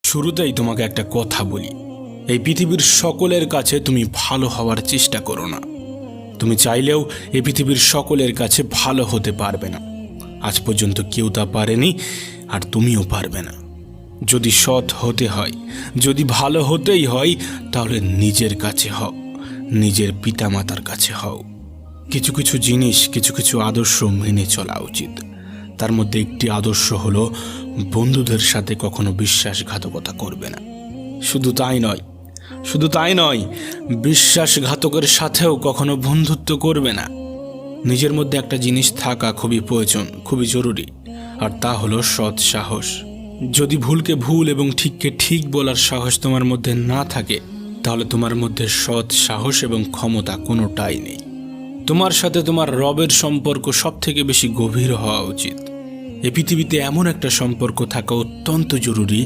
শুরুতেই তোমাকে একটা কথা বলি, এই পৃথিবীর সকলের কাছে তুমি ভালো হওয়ার চেষ্টা করো না। তুমি চাইলেও এই পৃথিবীর সকলের কাছে ভালো হতে পারবে না। আজ পর্যন্ত কেউ তা পারেনি, আর তুমিও পারবে না। যদি সৎ হতে হয়, যদি ভালো হতেই হয়, তাহলে নিজের কাছে হও, নিজের পিতামাতার কাছে হও। কিছু কিছু জিনিস, কিছু কিছু আদর্শ মেনে চলা উচিত। তার মধ্যে একটি আদর্শ হলো বন্ধুদের সাথে কখনো বিশ্বাসঘাতকতা করবে না। শুধু তাই নয়, বিশ্বাসঘাতকের সাথেও কখনো বন্ধুত্ব করবে না। নিজের মধ্যে একটা জিনিস থাকা খুবই প্রয়োজন, খুবই জরুরি, আর তা হলো সৎ সাহস। যদি ভুলকে ভুল এবং ঠিককে ঠিক বলার সাহস তোমার মধ্যে না থাকে, তাহলে তোমার মধ্যে সৎ সাহস এবং ক্ষমতা কোনোটাই নেই। তোমার সাথে তোমার রবের সম্পর্ক সব থেকে বেশি গভীর হওয়া উচিত। এই পৃথিবীতে এমন একটা সম্পর্ক থাকা অত্যন্ত জরুরি,